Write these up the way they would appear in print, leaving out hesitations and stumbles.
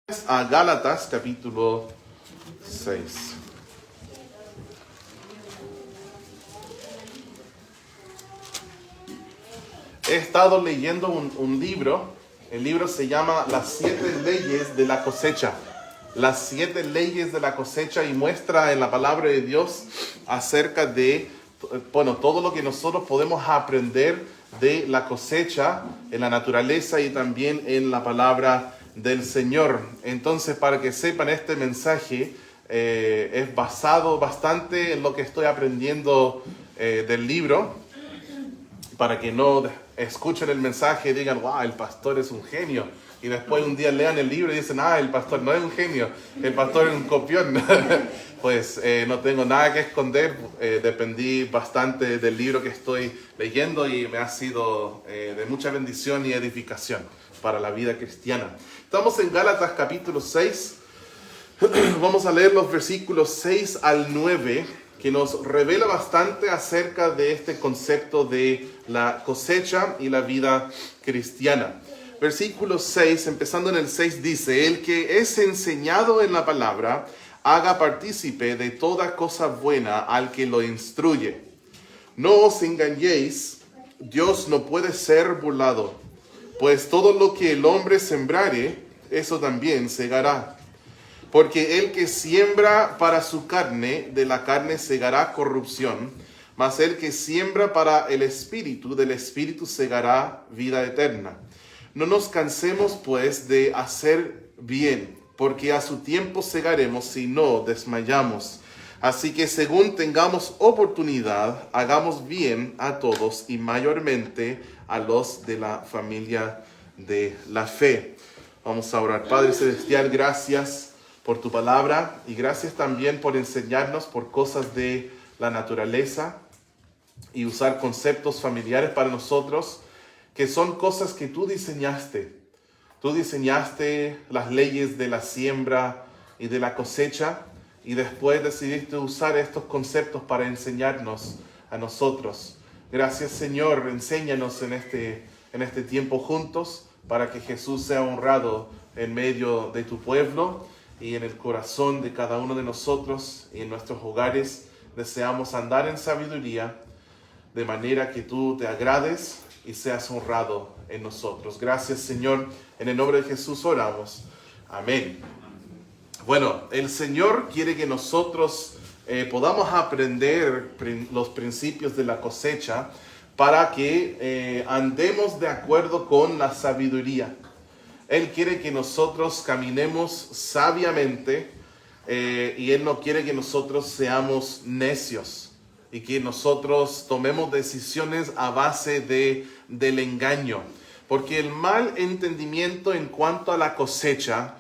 A Gálatas capítulo 6. He estado leyendo un libro. El libro se llama Las 7 leyes de la cosecha. Las 7 leyes de la cosecha, y muestra en la palabra de Dios acerca de, todo lo que nosotros podemos aprender de la cosecha en la naturaleza y también en la palabra del Señor. Entonces, para que sepan, este mensaje es basado bastante en lo que estoy aprendiendo del libro, para que no escuchen el mensaje y digan, wow, el pastor es un genio, y después un día lean el libro y dicen, el pastor no es un genio, el pastor es un copión. Pues no tengo nada que esconder. Dependí bastante del libro que estoy leyendo y me ha sido de mucha bendición y edificación para la vida cristiana. Estamos en Gálatas capítulo 6. Vamos a leer los versículos 6 al 9, que nos revela bastante acerca de este concepto de la cosecha y la vida cristiana. Versículo 6, empezando en el 6, dice: el que es enseñado en la palabra, haga partícipe de toda cosa buena al que lo instruye. No os engañéis, Dios no puede ser burlado, pues todo lo que el hombre sembrare, eso también segará. Porque el que siembra para su carne, de la carne segará corrupción, mas el que siembra para el Espíritu, del Espíritu segará vida eterna. No nos cansemos pues de hacer bien, porque a su tiempo segaremos si no desmayamos. Así que según tengamos oportunidad, hagamos bien a todos y mayormente a los de la familia de la fe. Vamos a orar. Padre Celestial, gracias por tu palabra y gracias también por enseñarnos por cosas de la naturaleza y usar conceptos familiares para nosotros, que son cosas que tú diseñaste. Tú diseñaste las leyes de la siembra y de la cosecha, y después decidiste usar estos conceptos para enseñarnos a nosotros. Gracias, Señor. Enséñanos en este tiempo juntos, para que Jesús sea honrado en medio de tu pueblo y en el corazón de cada uno de nosotros y en nuestros hogares. Deseamos andar en sabiduría, de manera que tú te agrades y seas honrado en nosotros. Gracias, Señor. En el nombre de Jesús oramos. Amén. Bueno, el Señor quiere que nosotros podamos aprender los principios de la cosecha para que andemos de acuerdo con la sabiduría. Él quiere que nosotros caminemos sabiamente y Él no quiere que nosotros seamos necios y que nosotros tomemos decisiones a base del engaño. Porque el mal entendimiento en cuanto a la cosecha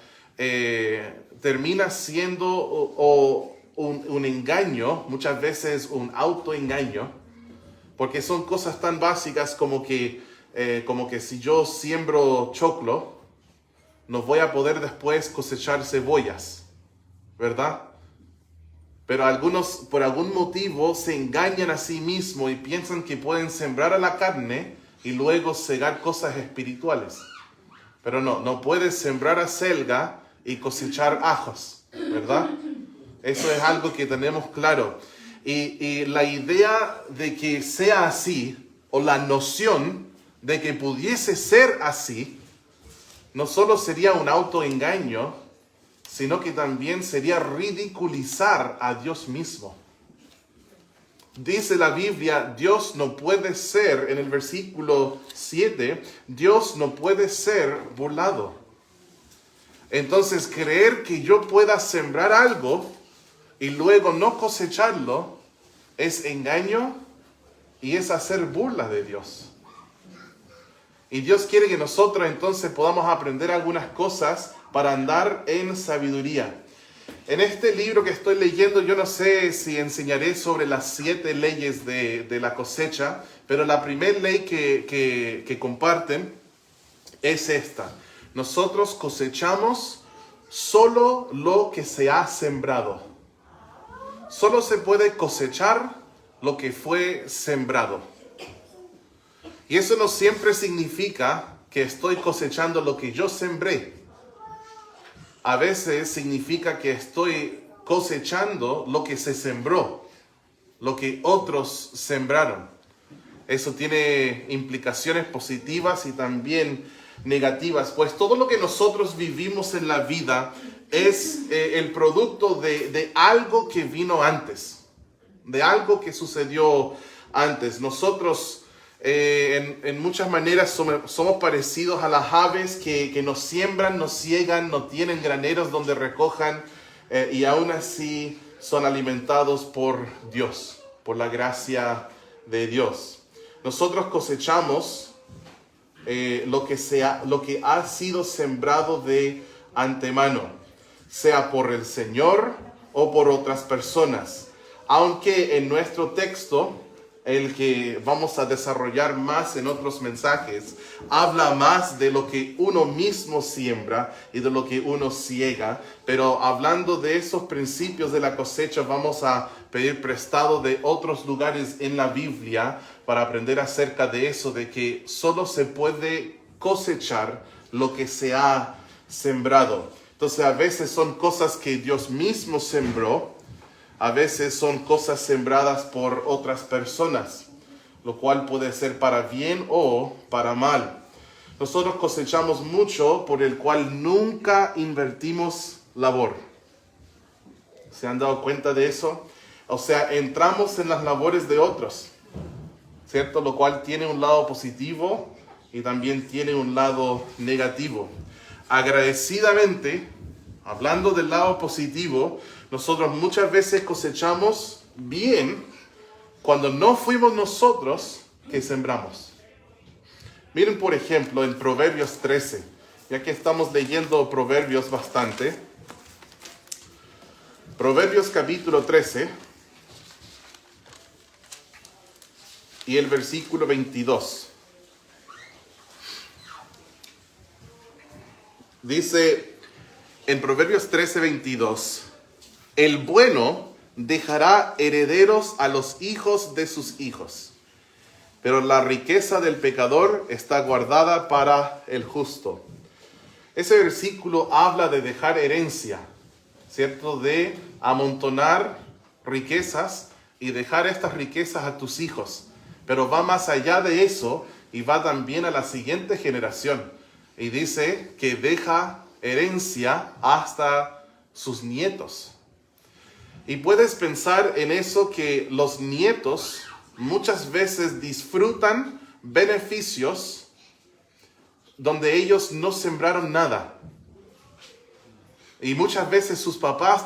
termina siendo un engaño, muchas veces un autoengaño, porque son cosas tan básicas como que si yo siembro choclo, no voy a poder después cosechar cebollas, ¿verdad? Pero algunos, por algún motivo, se engañan a sí mismos y piensan que pueden sembrar a la carne y luego cegar cosas espirituales. Pero no puedes sembrar acelga y cosechar ajos, ¿verdad? Eso es algo que tenemos claro. Y la idea de que sea así, o la noción de que pudiese ser así, no solo sería un autoengaño, sino que también sería ridiculizar a Dios mismo. Dice la Biblia, Dios no puede ser, en el versículo 7, Dios no puede ser burlado. Entonces, creer que yo pueda sembrar algo y luego no cosecharlo es engaño y es hacer burla de Dios. Y Dios quiere que nosotros entonces podamos aprender algunas cosas para andar en sabiduría. En este libro que estoy leyendo, yo no sé si enseñaré sobre las 7 leyes de la cosecha, pero la primera ley que comparten es esta. Nosotros cosechamos solo lo que se ha sembrado. Solo se puede cosechar lo que fue sembrado. Y eso no siempre significa que estoy cosechando lo que yo sembré. a veces significa que estoy cosechando lo que se sembró, lo que otros sembraron. Eso tiene implicaciones positivas y también negativas, pues todo lo que nosotros vivimos en la vida es el producto de algo que vino antes, de algo que sucedió antes. Nosotros en muchas maneras somos parecidos a las aves que nos siembran, nos ciegan, no tienen graneros donde recojan y aún así son alimentados por Dios, por la gracia de Dios. Nosotros cosechamos lo que ha sido sembrado de antemano, sea por el Señor o por otras personas. Aunque en nuestro texto, el que vamos a desarrollar más en otros mensajes, habla más de lo que uno mismo siembra y de lo que uno ciega. Pero hablando de esos principios de la cosecha, vamos a pedir prestado de otros lugares en la Biblia para aprender acerca de eso, de que solo se puede cosechar lo que se ha sembrado. Entonces a veces son cosas que Dios mismo sembró, a veces son cosas sembradas por otras personas, lo cual puede ser para bien o para mal. Nosotros cosechamos mucho por el cual nunca invertimos labor. ¿Se han dado cuenta de eso? O sea, entramos en las labores de otros, ¿cierto? Lo cual tiene un lado positivo y también tiene un lado negativo. Agradecidamente, hablando del lado positivo, nosotros muchas veces cosechamos bien cuando no fuimos nosotros que sembramos. Miren, por ejemplo, en Proverbios 13, ya que estamos leyendo Proverbios bastante. Proverbios capítulo 13 y el versículo 22. Dice en Proverbios 13, 22, el bueno dejará herederos a los hijos de sus hijos, pero la riqueza del pecador está guardada para el justo. Ese versículo habla de dejar herencia, ¿cierto? De amontonar riquezas y dejar estas riquezas a tus hijos. Pero va más allá de eso y va también a la siguiente generación. Y dice que deja herencia hasta sus nietos. Y puedes pensar en eso, que los nietos muchas veces disfrutan beneficios donde ellos no sembraron nada. Y muchas veces sus papás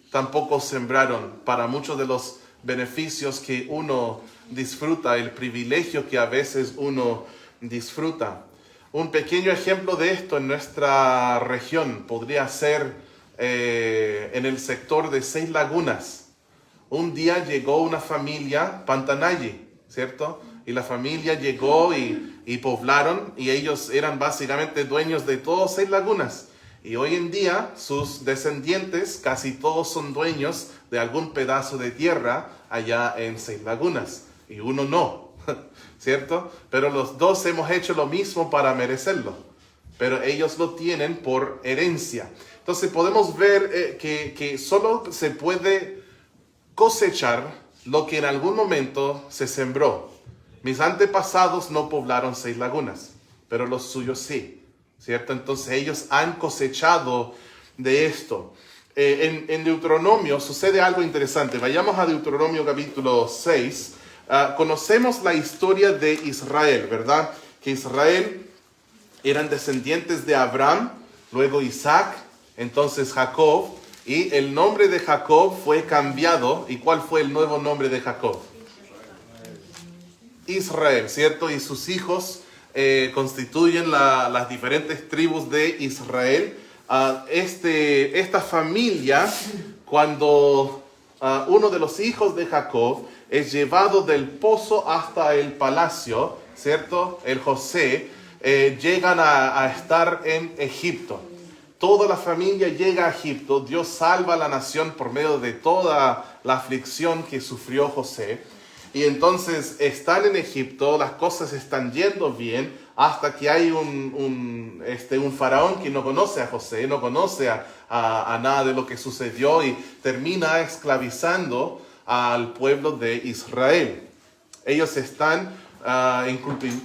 tampoco sembraron para muchos de los beneficios que uno disfruta, el privilegio que a veces uno disfruta. Un pequeño ejemplo de esto en nuestra región podría ser en el sector de 6 Lagunas. Un día llegó una familia Pantanalli, ¿cierto? Y la familia llegó y poblaron, y ellos eran básicamente dueños de todos 6 Lagunas. Y hoy en día sus descendientes casi todos son dueños de algún pedazo de tierra allá en 6 Lagunas. Y uno no, ¿cierto? Pero los dos hemos hecho lo mismo para merecerlo. Pero ellos lo tienen por herencia. Entonces podemos ver que solo se puede cosechar lo que en algún momento se sembró. Mis antepasados no poblaron 6 Lagunas, pero los suyos sí, ¿cierto? Entonces ellos han cosechado de esto. En Deuteronomio sucede algo interesante. Vayamos a Deuteronomio capítulo 6. Conocemos la historia de Israel, ¿verdad? Que Israel eran descendientes de Abraham, luego Isaac, entonces Jacob, y el nombre de Jacob fue cambiado. ¿Y cuál fue el nuevo nombre de Jacob? Israel, ¿cierto? Y sus hijos constituyen las diferentes tribus de Israel. Esta familia, cuando uno de los hijos de Jacob es llevado del pozo hasta el palacio, ¿cierto? El José, llegan a estar en Egipto. Toda la familia llega a Egipto. Dios salva a la nación por medio de toda la aflicción que sufrió José. Y entonces están en Egipto, las cosas están yendo bien, hasta que hay un faraón que no conoce a José, no conoce a nada de lo que sucedió y termina esclavizando al pueblo de Israel. Ellos están en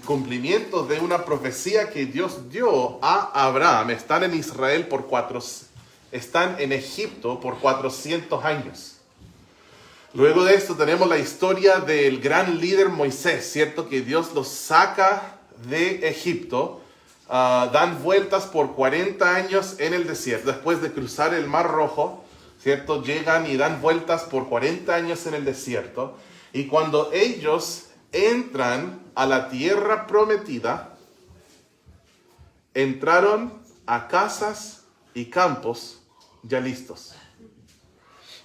cumplimiento de una profecía que Dios dio a Abraham. Están en Israel están en Egipto por 400 años. Luego de esto tenemos la historia del gran líder Moisés, ¿cierto? Que Dios los saca de Egipto, dan vueltas por 40 años en el desierto. Después de cruzar el Mar Rojo, ¿cierto? Llegan y dan vueltas por 40 años en el desierto. Y cuando ellos entran a la tierra prometida, entraron a casas y campos ya listos.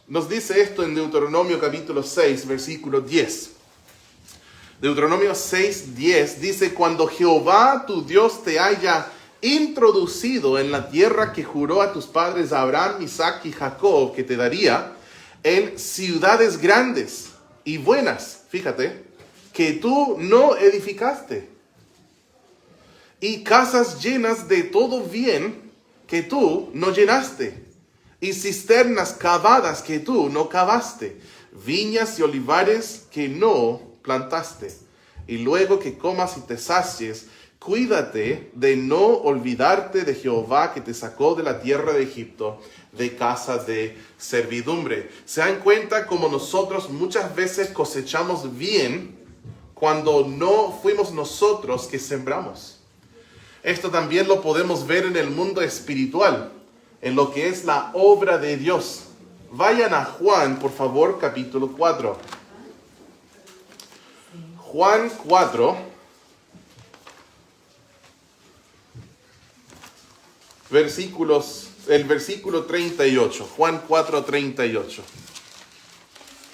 Nos dice esto en Deuteronomio capítulo 6, versículo 10. Deuteronomio 6, 10 dice: cuando Jehová tu Dios te haya introducido en la tierra que juró a tus padres Abraham, Isaac y Jacob que te daría, en ciudades grandes y buenas, fíjate, que tú no edificaste, y casas llenas de todo bien que tú no llenaste, y cisternas cavadas que tú no cavaste, viñas y olivares que no plantaste. Y luego que comas y te sacies, cuídate de no olvidarte de Jehová que te sacó de la tierra de Egipto, de casa de servidumbre. Se dan cuenta como nosotros muchas veces cosechamos bien cuando no fuimos nosotros que sembramos. Esto también lo podemos ver en el mundo espiritual, en lo que es la obra de Dios. Vayan a Juan, por favor, capítulo 4. Juan 4, el versículo 38. Juan 4, 38.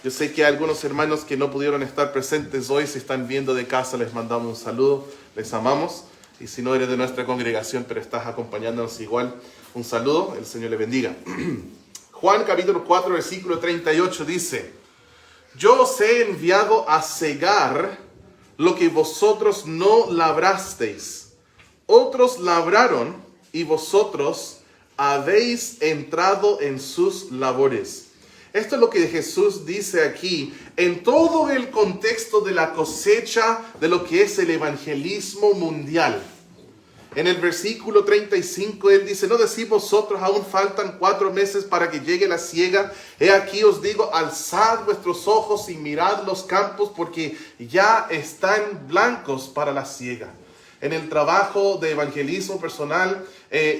Yo sé que algunos hermanos que no pudieron estar presentes hoy, se están viendo de casa, les mandamos un saludo, les amamos. Y si no eres de nuestra congregación, pero estás acompañándonos igual, un saludo, el Señor le bendiga. Juan capítulo 4, versículo 38 dice: yo os he enviado a cegar lo que vosotros no labrasteis. Otros labraron y vosotros habéis entrado en sus labores. Esto es lo que Jesús dice aquí en todo el contexto de la cosecha de lo que es el evangelismo mundial. En el versículo 35 él dice: ¿no decís vosotros aún faltan 4 meses para que llegue la siega? He aquí os digo, alzad vuestros ojos y mirad los campos, porque ya están blancos para la siega. En el trabajo de evangelismo personal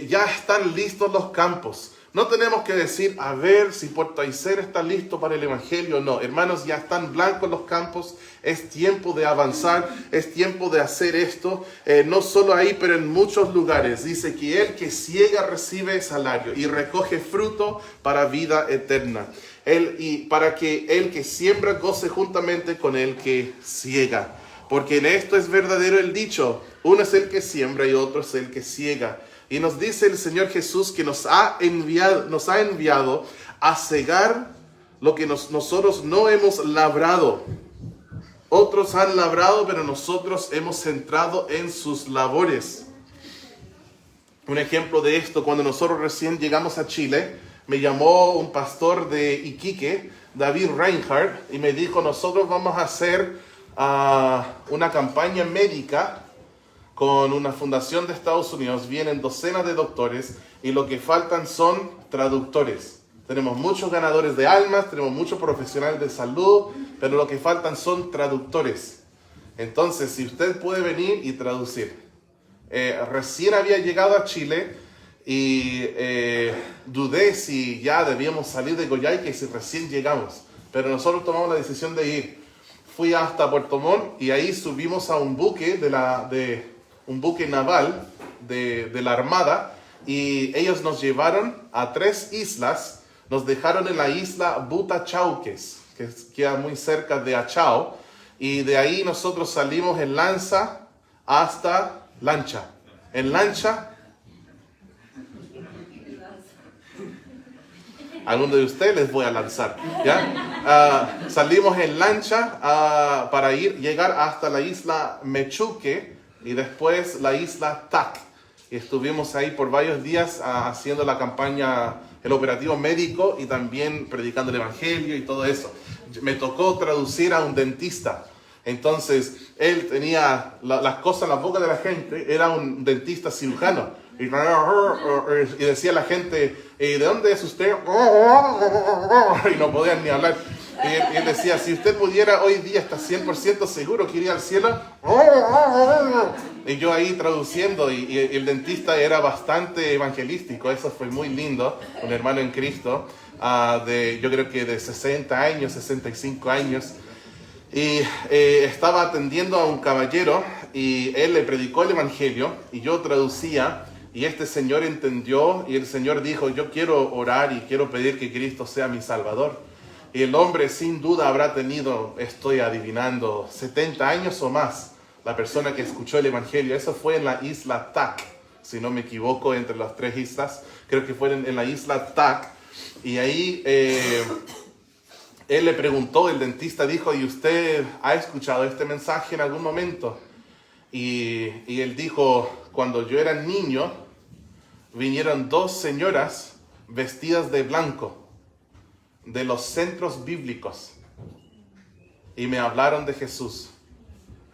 ya están listos los campos. No tenemos que decir, a ver si Puerto Aysén está listo para el evangelio. No, hermanos, ya están blancos los campos. Es tiempo de avanzar, es tiempo de hacer esto. No solo ahí, pero en muchos lugares. Dice que el que siega recibe salario y recoge fruto para vida eterna. Y para que el que siembra goce juntamente con el que ciega. Porque en esto es verdadero el dicho: uno es el que siembra y otro es el que ciega. Y nos dice el Señor Jesús que nos ha enviado a cegar lo que nosotros no hemos labrado. Otros han labrado, pero nosotros hemos entrado en sus labores. Un ejemplo de esto: cuando nosotros recién llegamos a Chile, me llamó un pastor de Iquique, David Reinhardt, y me dijo: nosotros vamos a hacer una campaña médica con una fundación de Estados Unidos. Vienen docenas de doctores y lo que faltan son traductores. Tenemos muchos ganadores de almas, tenemos muchos profesionales de salud, pero lo que faltan son traductores. Entonces, si usted puede venir y traducir. Recién había llegado a Chile y dudé si ya debíamos salir de Coyhaique, si recién llegamos. Pero nosotros tomamos la decisión de ir. Fui hasta Puerto Montt y ahí subimos a un buque un buque naval de la Armada, y ellos nos llevaron a 3 islas. Nos dejaron en la isla Butachauques, que queda muy cerca de Achao, y de ahí nosotros salimos en lancha hasta Lancha. En lancha, alguno de ustedes les voy a lanzar, ¿ya? Salimos en lancha para llegar hasta la isla Mechuque, y después la isla Tak. Y estuvimos ahí por varios días haciendo la campaña, el operativo médico y también predicando el evangelio y todo eso. Me tocó traducir a un dentista. Entonces, él tenía las cosas en la boca de la gente, era un dentista cirujano. Y decía a la gente, ¿de dónde es usted? Y no podían ni hablar. Y él decía, si usted pudiera hoy día, está 100% seguro que iría al cielo. Y yo ahí traduciendo, y el dentista era bastante evangelístico, eso fue muy lindo, un hermano en Cristo, yo creo que de 60 años, 65 años. Y estaba atendiendo a un caballero y él le predicó el evangelio y yo traducía y este señor entendió y el Señor dijo, yo quiero orar y quiero pedir que Cristo sea mi Salvador. Y el hombre sin duda habrá tenido, estoy adivinando, 70 años o más, la persona que escuchó el evangelio. Eso fue en la isla Tak, si no me equivoco, entre las 3 islas, creo que fue en la isla Tak. Y ahí él le preguntó, el dentista dijo, ¿y usted ha escuchado este mensaje en algún momento? Y él dijo, cuando yo era niño, vinieron 2 señoras vestidas de blanco, de los centros bíblicos, y me hablaron de Jesús.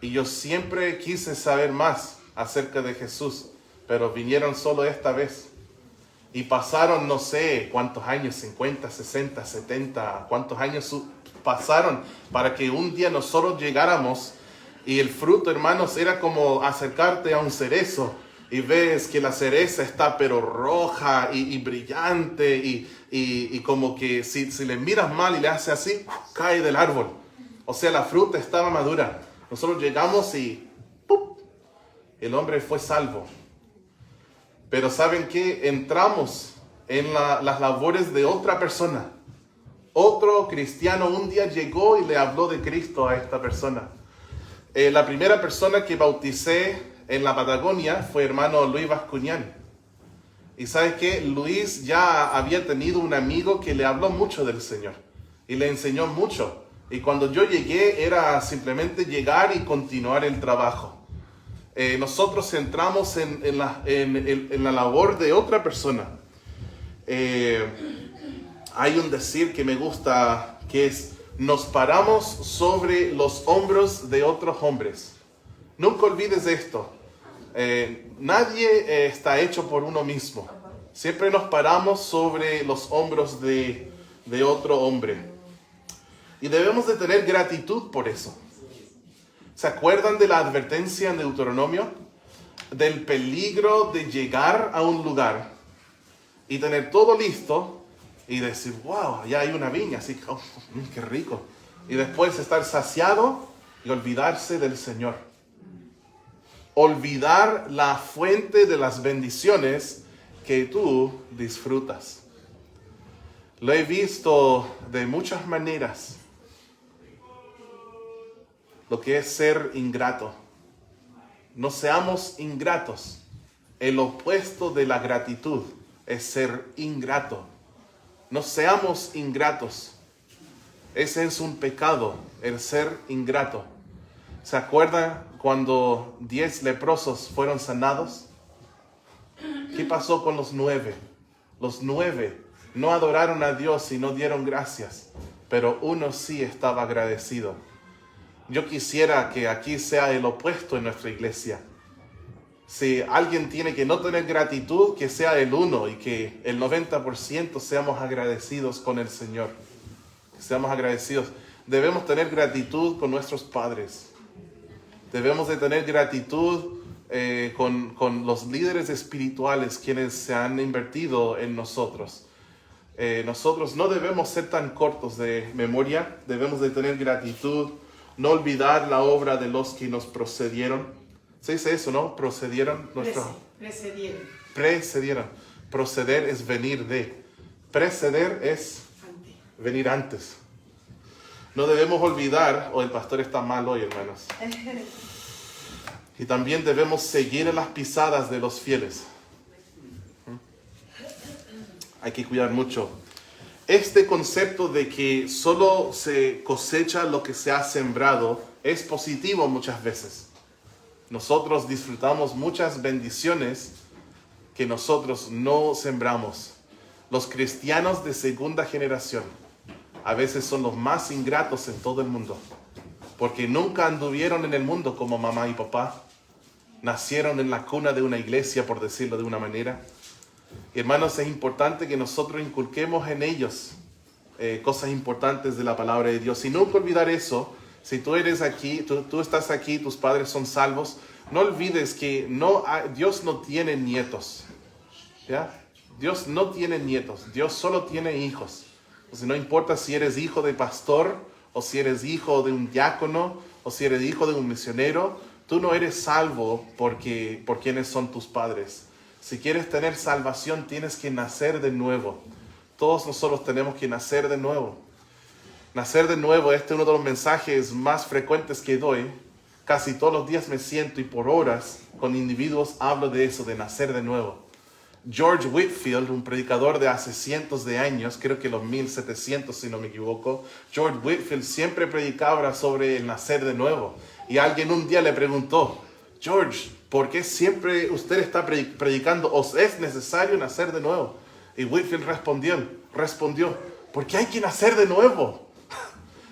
Y yo siempre quise saber más acerca de Jesús, pero vinieron solo esta vez. Y pasaron no sé cuántos años, 50, 60, 70, cuántos años pasaron para que un día nosotros llegáramos y el fruto, hermanos, era como acercarte a un cerezo y ves que la cereza está pero roja y brillante y como que si le miras mal y le haces así, cae del árbol. O sea, la fruta estaba madura. Nosotros llegamos y ¡pum!, el hombre fue salvo. Pero ¿saben qué? Entramos en las labores de otra persona. Otro cristiano un día llegó y le habló de Cristo a esta persona. La primera persona que bauticé en la Patagonia fue hermano Luis Bascuñán. Y ¿sabes qué? Luis ya había tenido un amigo que le habló mucho del Señor y le enseñó mucho. Y cuando yo llegué era simplemente llegar y continuar el trabajo. Nosotros entramos en la labor de otra persona. Hay un decir que me gusta, que es, nos paramos sobre los hombros de otros hombres. Nunca olvides esto. Nadie está hecho por uno mismo. Siempre nos paramos sobre los hombros de otro hombre. Y debemos de tener gratitud por eso. ¿Se acuerdan de la advertencia en Deuteronomio? Del peligro de llegar a un lugar y tener todo listo y decir, wow, ya hay una viña, así que, qué rico. Y después estar saciado y olvidarse del Señor. Olvidar la fuente de las bendiciones que tú disfrutas. Lo he visto de muchas maneras. Lo que es ser ingrato. No seamos ingratos. El opuesto de la gratitud es ser ingrato. No seamos ingratos. Ese es un pecado, el ser ingrato. ¿Se acuerdan cuando 10 leprosos fueron sanados? ¿Qué pasó con los 9? Los 9 no adoraron a Dios y no dieron gracias, pero uno sí estaba agradecido. Yo quisiera que aquí sea el opuesto en nuestra iglesia. Si alguien tiene que no tener gratitud, que sea el 1 y que el 90% seamos agradecidos con el Señor. Que seamos agradecidos. Debemos tener gratitud con nuestros padres. Debemos de tener gratitud con los líderes espirituales quienes se han invertido en nosotros. Nosotros no debemos ser tan cortos de memoria. Debemos de tener gratitud. No olvidar la obra de los que nos precedieron. Se dice eso, ¿no? Precedieron. Precedieron. Proceder es venir de. Preceder es venir antes. No debemos olvidar, el pastor está mal hoy, hermanos. Y también debemos seguir en las pisadas de los fieles. Hay que cuidar mucho. Este concepto de que solo se cosecha lo que se ha sembrado es positivo muchas veces. Nosotros disfrutamos muchas bendiciones que nosotros no sembramos. Los cristianos de segunda generación a veces son los más ingratos en todo el mundo, porque nunca anduvieron en el mundo como mamá y papá. Nacieron en la cuna de una iglesia, por decirlo de una manera. Y hermanos, es importante que nosotros inculquemos en ellos cosas importantes de la palabra de Dios. Y nunca olvidar eso. Si tú eres aquí, tú estás aquí, tus padres son salvos, no olvides que Dios no tiene nietos. ¿Ya? Dios no tiene nietos, Dios solo tiene hijos. Entonces, no importa si eres hijo de pastor, o si eres hijo de un diácono, o si eres hijo de un misionero, tú no eres salvo por quienes son tus padres. Si quieres tener salvación, tienes que nacer de nuevo. Todos nosotros tenemos que nacer de nuevo. Nacer de nuevo, este es uno de los mensajes más frecuentes que doy. Casi todos los días me siento y por horas con individuos hablo de eso, de nacer de nuevo. George Whitefield, un predicador de hace cientos de años, creo que los 1700 si no me equivoco, George Whitefield siempre predicaba sobre el nacer de nuevo. Y alguien un día le preguntó, George, ¿por qué siempre usted está predicando? ¿Os es necesario nacer de nuevo? Y Whitefield respondió, porque hay que nacer de nuevo.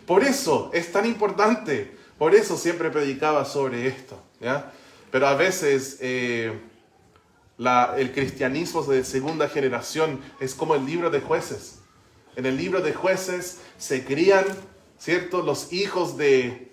Por eso es tan importante. Por eso siempre predicaba sobre esto, ¿ya? Pero a veces el cristianismo de segunda generación es como el libro de Jueces. En el libro de Jueces se crían, ¿cierto?, los hijos de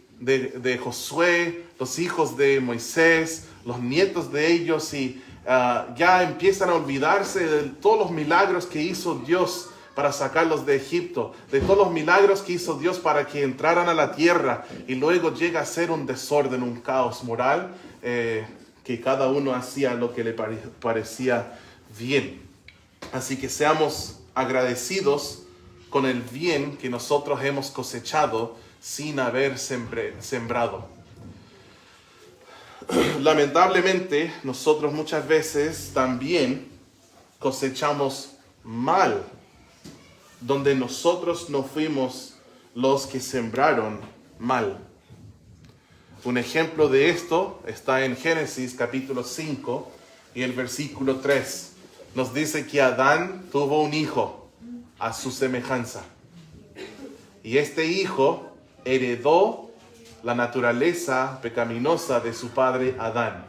Josué, los hijos de Moisés, los nietos de ellos, y ya empiezan a olvidarse de todos los milagros que hizo Dios para sacarlos de Egipto, de todos los milagros que hizo Dios para que entraran a la tierra, y luego llega a ser un desorden, un caos moral, que cada uno hacía lo que le parecía bien. Así que seamos agradecidos con el bien que nosotros hemos cosechado sin haber sembrado. Lamentablemente, nosotros muchas veces también cosechamos mal, donde nosotros no fuimos los que sembraron mal. Un ejemplo de esto está en Génesis capítulo 5 y el versículo 3. Nos dice que Adán tuvo un hijo a su semejanza. Y este hijo heredó la naturaleza pecaminosa de su padre Adán.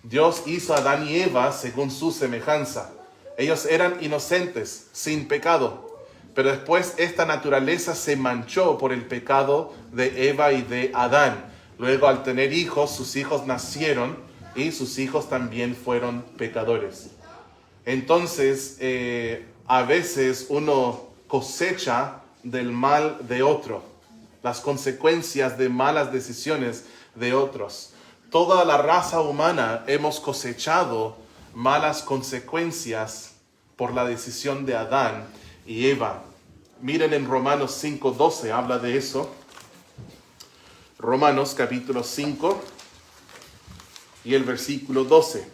Dios hizo a Adán y Eva según su semejanza. Ellos eran inocentes, sin pecado. Pero después esta naturaleza se manchó por el pecado de Eva y de Adán. Luego, al tener hijos, sus hijos nacieron y sus hijos también fueron pecadores. Entonces, a veces uno cosecha del mal de otro, las consecuencias de malas decisiones de otros. Toda la raza humana hemos cosechado malas consecuencias por la decisión de Adán y Eva. Miren en Romanos 5:12, habla de eso. Romanos capítulo 5 y el versículo 12.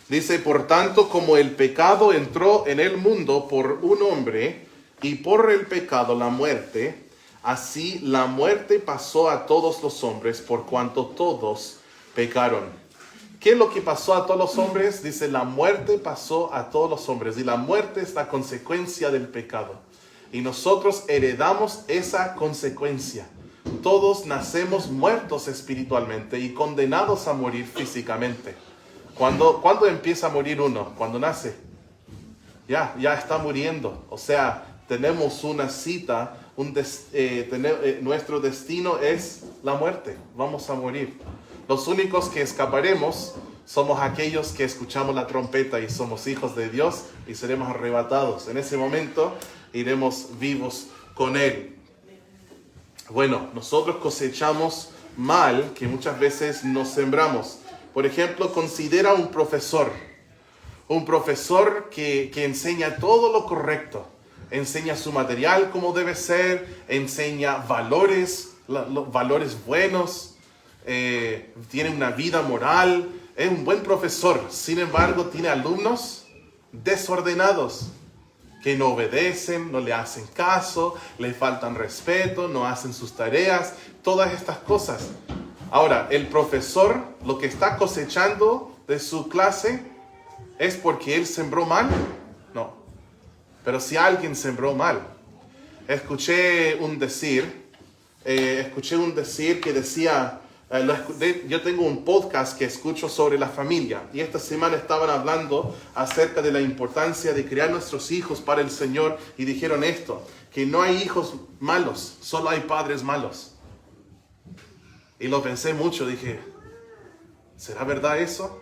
Dice, por tanto, como el pecado entró en el mundo por un hombre, y por el pecado la muerte, así la muerte pasó a todos los hombres, por cuanto todos pecaron. ¿Qué es lo que pasó a todos los hombres? Dice, la muerte pasó a todos los hombres, y la muerte es la consecuencia del pecado. Y nosotros heredamos esa consecuencia. Todos nacemos muertos espiritualmente y condenados a morir físicamente. ¿Cuándo empieza a morir uno? Cuando nace. Ya está muriendo. O sea, tenemos una cita, nuestro destino es la muerte. Vamos a morir. Los únicos que escaparemos somos aquellos que escuchamos la trompeta y somos hijos de Dios y seremos arrebatados. En ese momento iremos vivos con Él. Bueno, nosotros cosechamos mal que muchas veces nos sembramos. Por ejemplo, considera un profesor que enseña todo lo correcto. Enseña su material como debe ser, enseña valores buenos, tiene una vida moral, es un buen profesor. Sin embargo, tiene alumnos desordenados, que no obedecen, no le hacen caso, le faltan respeto, no hacen sus tareas, todas estas cosas. Ahora, el profesor lo que está cosechando de su clase es porque él sembró mal. No. Pero si alguien sembró mal. Escuché un decir que decía, yo tengo un podcast que escucho sobre la familia y esta semana estaban hablando acerca de la importancia de criar nuestros hijos para el Señor y dijeron esto, que no hay hijos malos, solo hay padres malos. Y lo pensé mucho, dije, ¿será verdad eso?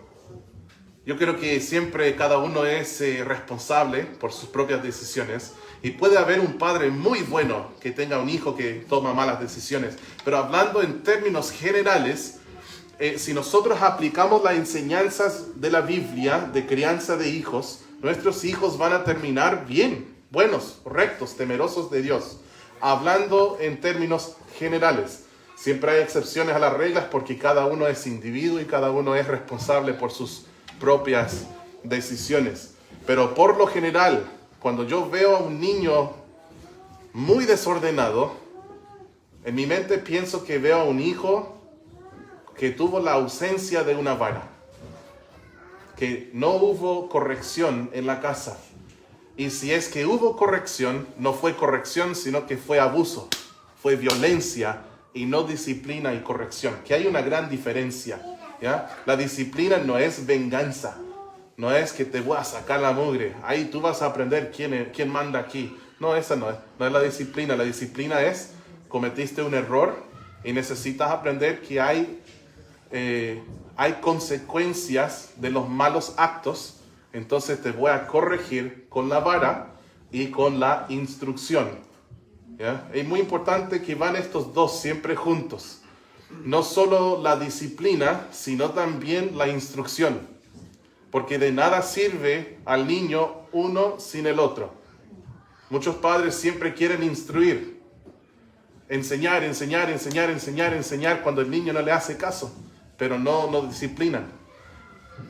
Yo creo que siempre cada uno es responsable por sus propias decisiones y puede haber un padre muy bueno que tenga un hijo que toma malas decisiones. Pero hablando en términos generales, si nosotros aplicamos las enseñanzas de la Biblia de crianza de hijos, nuestros hijos van a terminar bien, buenos, rectos, temerosos de Dios. Hablando en términos generales. Siempre hay excepciones a las reglas porque cada uno es individuo y cada uno es responsable por sus propias decisiones. Pero por lo general, cuando yo veo a un niño muy desordenado, en mi mente pienso que veo a un hijo que tuvo la ausencia de una vara, que no hubo corrección en la casa. Y si es que hubo corrección, no fue corrección, sino que fue abuso, fue violencia y no disciplina y corrección, que hay una gran diferencia. ¿Ya? La disciplina no es venganza, no es que te voy a sacar la mugre, ahí tú vas a aprender quién manda aquí. No, esa no es la disciplina. La disciplina es, cometiste un error y necesitas aprender que hay consecuencias de los malos actos, entonces te voy a corregir con la vara y con la instrucción. ¿Ya? Es muy importante que van estos dos siempre juntos. No solo la disciplina, sino también la instrucción. Porque de nada sirve al niño uno sin el otro. Muchos padres siempre quieren instruir. Enseñar cuando el niño no le hace caso. Pero no disciplinan.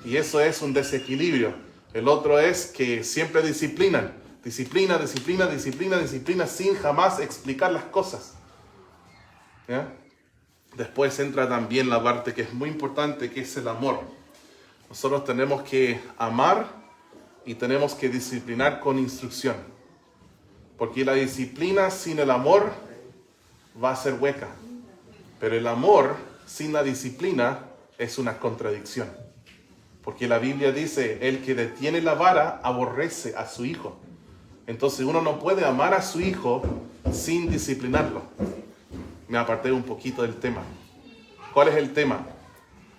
Y eso es un desequilibrio. El otro es que siempre disciplinan. Disciplina sin jamás explicar las cosas. ¿Ya? Después entra también la parte que es muy importante, que es el amor. Nosotros tenemos que amar y tenemos que disciplinar con instrucción. Porque la disciplina sin el amor va a ser hueca. Pero el amor sin la disciplina es una contradicción. Porque la Biblia dice, el que detiene la vara aborrece a su hijo. Entonces uno no puede amar a su hijo sin disciplinarlo. Me aparté un poquito del tema. ¿Cuál es el tema?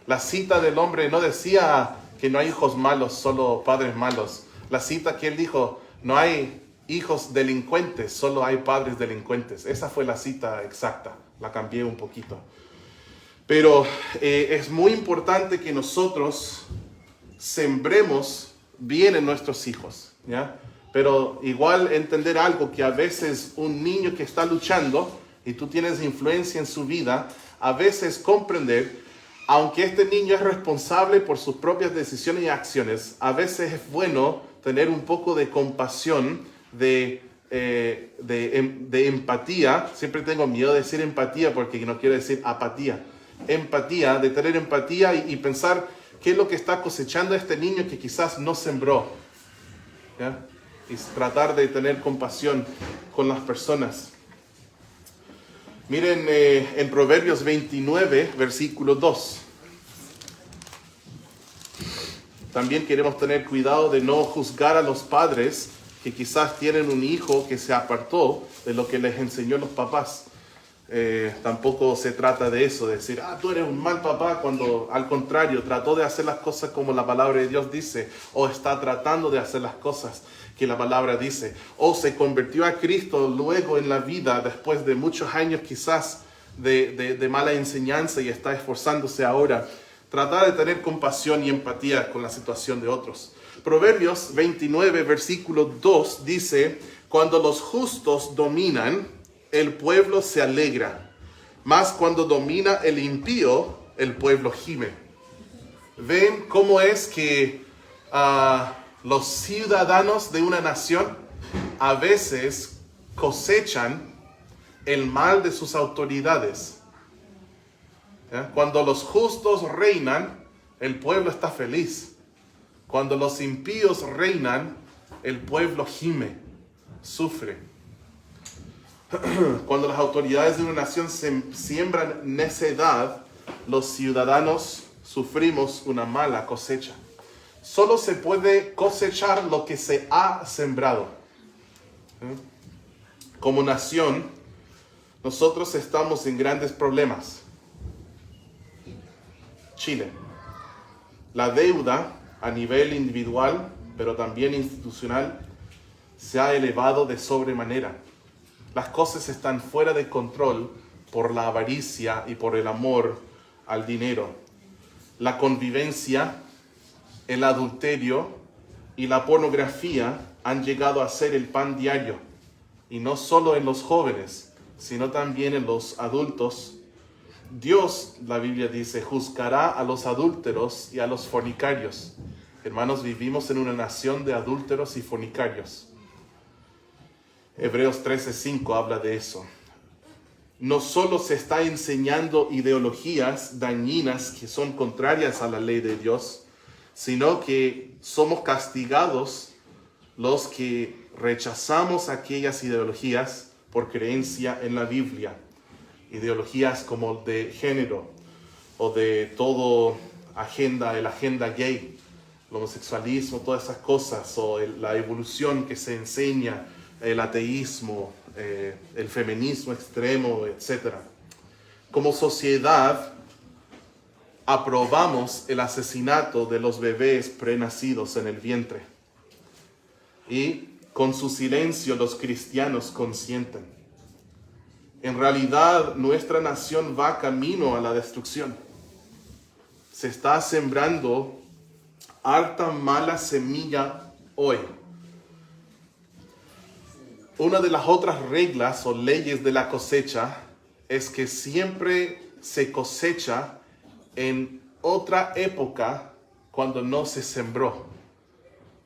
La cita del hombre no decía que no hay hijos malos, solo padres malos. La cita que él dijo, no hay hijos delincuentes, solo hay padres delincuentes. Esa fue la cita exacta. La cambié un poquito. Pero es muy importante que nosotros sembremos bien en nuestros hijos, ¿ya? Pero igual entender algo, que a veces un niño que está luchando y tú tienes influencia en su vida, a veces comprender, aunque este niño es responsable por sus propias decisiones y acciones, a veces es bueno tener un poco de compasión, de empatía. Siempre tengo miedo de decir empatía porque no quiero decir apatía. Empatía, de tener empatía y pensar qué es lo que está cosechando este niño que quizás no sembró. ¿Ya? Y tratar de tener compasión con las personas. Miren en Proverbios 29, versículo 2. También queremos tener cuidado de no juzgar a los padres que quizás tienen un hijo que se apartó de lo que les enseñó los papás. Tampoco se trata de eso, de decir, tú eres un mal papá, cuando al contrario, trató de hacer las cosas como la palabra de Dios dice, o está tratando de hacer las cosas que la palabra dice, o se convirtió a Cristo luego en la vida, después de muchos años quizás de mala enseñanza y está esforzándose ahora. Tratar de tener compasión y empatía con la situación de otros. Proverbios 29, versículo 2 dice, cuando los justos dominan, el pueblo se alegra, mas cuando domina el impío, el pueblo gime. ¿Ven cómo es que los ciudadanos de una nación a veces cosechan el mal de sus autoridades? ¿Ya? Cuando los justos reinan, el pueblo está feliz. Cuando los impíos reinan, el pueblo gime, sufre. Cuando las autoridades de una nación siembran necedad, los ciudadanos sufrimos una mala cosecha. Solo se puede cosechar lo que se ha sembrado. Como nación, nosotros estamos en grandes problemas. Chile. La deuda a nivel individual, pero también institucional, se ha elevado de sobremanera. Las cosas están fuera de control por la avaricia y por el amor al dinero. La convivencia, el adulterio y la pornografía han llegado a ser el pan diario. Y no solo en los jóvenes, sino también en los adultos. Dios, la Biblia dice, juzgará a los adúlteros y a los fornicarios. Hermanos, vivimos en una nación de adúlteros y fornicarios. Hebreos 13:5 habla de eso. No solo se está enseñando ideologías dañinas que son contrarias a la ley de Dios, sino que somos castigados los que rechazamos aquellas ideologías por creencia en la Biblia. Ideologías como de género o de todo el agenda gay, el homosexualismo, todas esas cosas, o la evolución que se enseña, el ateísmo, el feminismo extremo, etc. Como sociedad, aprobamos el asesinato de los bebés prenacidos en el vientre. Y con su silencio los cristianos consienten. En realidad, nuestra nación va camino a la destrucción. Se está sembrando harta mala semilla hoy. Una de las otras reglas o leyes de la cosecha es que siempre se cosecha en otra época cuando no se sembró.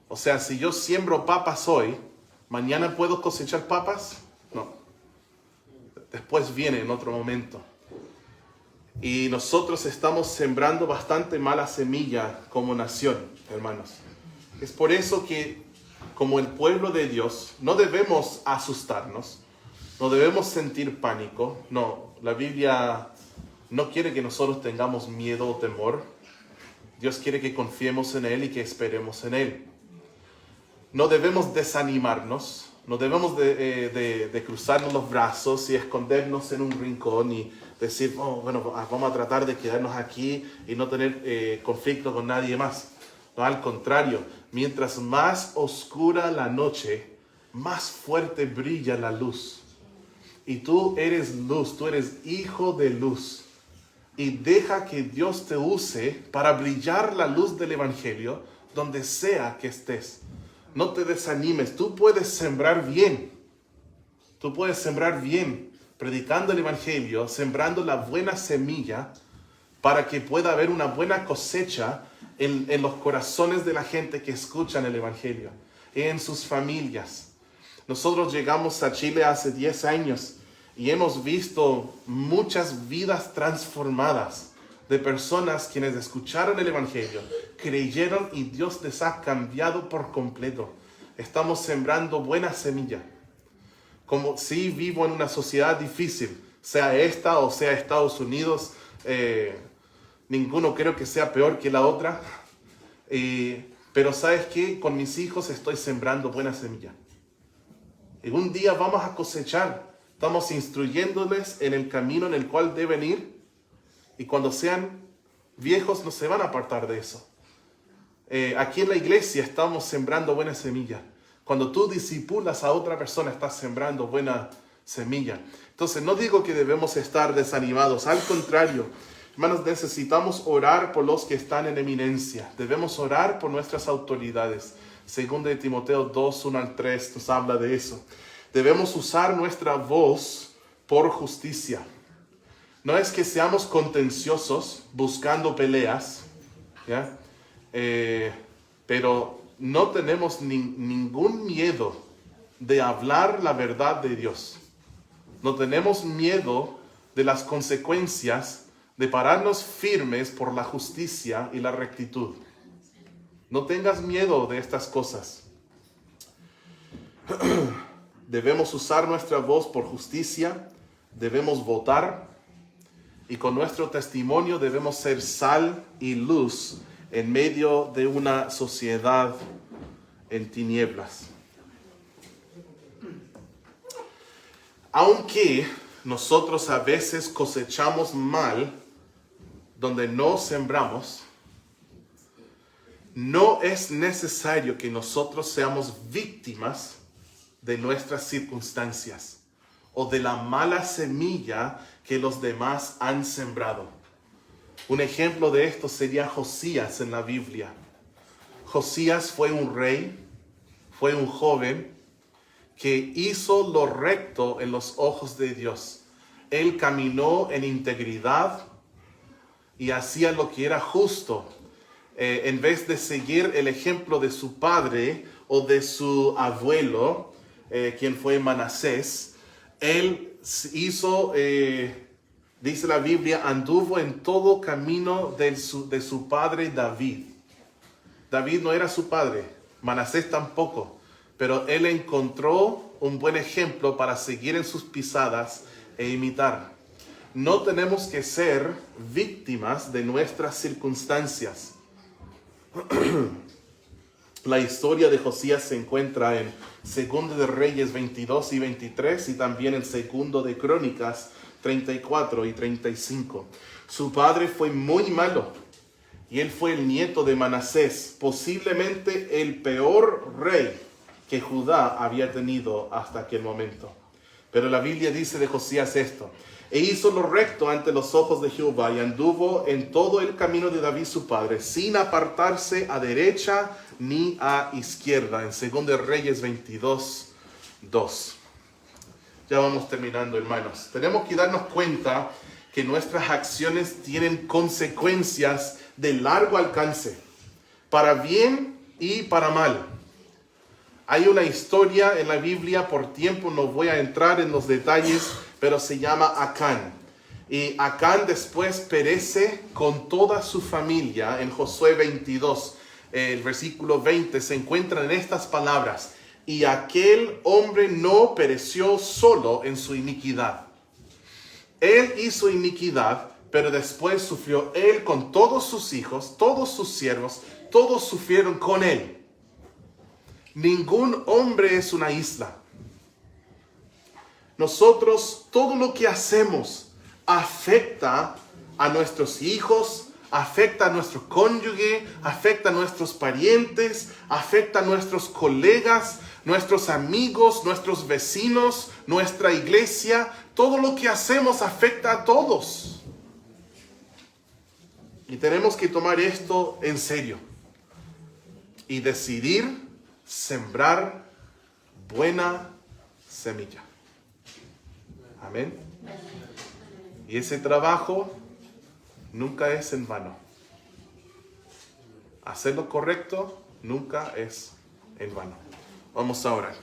O sea, si yo siembro papas hoy, ¿mañana puedo cosechar papas? No. Después viene en otro momento. Y nosotros estamos sembrando bastante mala semilla como nación, hermanos. Es por eso que, como el pueblo de Dios, no debemos asustarnos, no debemos sentir pánico. No, la Biblia no quiere que nosotros tengamos miedo o temor. Dios quiere que confiemos en Él y que esperemos en Él. No debemos desanimarnos, no debemos de cruzarnos los brazos y escondernos en un rincón y decir, vamos a tratar de quedarnos aquí y no tener conflicto con nadie más. No, al contrario, mientras más oscura la noche, más fuerte brilla la luz. Y tú eres luz, tú eres hijo de luz. Y deja que Dios te use para brillar la luz del Evangelio donde sea que estés. No te desanimes, tú puedes sembrar bien. Tú puedes sembrar bien, predicando el Evangelio, sembrando la buena semilla para que pueda haber una buena cosecha en los corazones de la gente que escuchan el Evangelio, en sus familias. Nosotros llegamos a Chile hace 10 años y hemos visto muchas vidas transformadas de personas quienes escucharon el Evangelio, creyeron y Dios les ha cambiado por completo. Estamos sembrando buena semilla. Como si vivo en una sociedad difícil, sea esta o sea Estados Unidos, ninguno creo que sea peor que la otra. Pero ¿sabes qué? Con mis hijos estoy sembrando buena semilla. Y un día vamos a cosechar. Estamos instruyéndoles en el camino en el cual deben ir. Y cuando sean viejos no se van a apartar de eso. Aquí en la iglesia estamos sembrando buena semilla. Cuando tú discipulas a otra persona, estás sembrando buena semilla. Entonces, no digo que debemos estar desanimados. Al contrario, hermanos, necesitamos orar por los que están en eminencia. Debemos orar por nuestras autoridades. Segunda de Timoteo 2, 1 al 3 nos habla de eso. Debemos usar nuestra voz por justicia. No es que seamos contenciosos buscando peleas, ¿ya? Pero no tenemos ningún miedo de hablar la verdad de Dios. No tenemos miedo de las consecuencias de pararnos firmes por la justicia y la rectitud. No tengas miedo de estas cosas. Debemos usar nuestra voz por justicia, debemos votar y con nuestro testimonio debemos ser sal y luz en medio de una sociedad en tinieblas. Aunque nosotros a veces cosechamos mal donde no sembramos, no es necesario que nosotros seamos víctimas de nuestras circunstancias o de la mala semilla que los demás han sembrado. Un ejemplo de esto sería Josías en la Biblia. Josías fue un rey, fue un joven que hizo lo recto en los ojos de Dios. Él caminó en integridad y hacía lo que era justo. En vez de seguir el ejemplo de su padre o de su abuelo, quien fue Manasés, él hizo, dice la Biblia, anduvo en todo camino de su padre David. David no era su padre, Manasés tampoco, pero él encontró un buen ejemplo para seguir en sus pisadas e imitar. No tenemos que ser víctimas de nuestras circunstancias. La historia de Josías se encuentra en 2 de Reyes 22 y 23 y también en 2 de Crónicas 34 y 35. Su padre fue muy malo y él fue el nieto de Manasés, posiblemente el peor rey que Judá había tenido hasta aquel momento. Pero la Biblia dice de Josías esto: e hizo lo recto ante los ojos de Jehová y anduvo en todo el camino de David su padre, sin apartarse a derecha ni a izquierda. En 2 de Reyes 22, 2. Ya vamos terminando, hermanos. Tenemos que darnos cuenta que nuestras acciones tienen consecuencias de largo alcance, para bien y para mal. Hay una historia en la Biblia, por tiempo no voy a entrar en los detalles, pero se llama Acán. Y Acán después perece con toda su familia. En Josué 22, el versículo 20, se encuentran estas palabras: y aquel hombre no pereció solo en su iniquidad. Él hizo iniquidad, pero después sufrió él con todos sus hijos, todos sus siervos, todos sufrieron con él. Ningún hombre es una isla. Nosotros, todo lo que hacemos afecta a nuestros hijos, afecta a nuestro cónyuge, afecta a nuestros parientes, afecta a nuestros colegas, nuestros amigos, nuestros vecinos, nuestra iglesia. Todo lo que hacemos afecta a todos. Y tenemos que tomar esto en serio y decidir sembrar buena semilla. Amén. Y ese trabajo nunca es en vano. Hacer lo correcto nunca es en vano. Vamos a orar.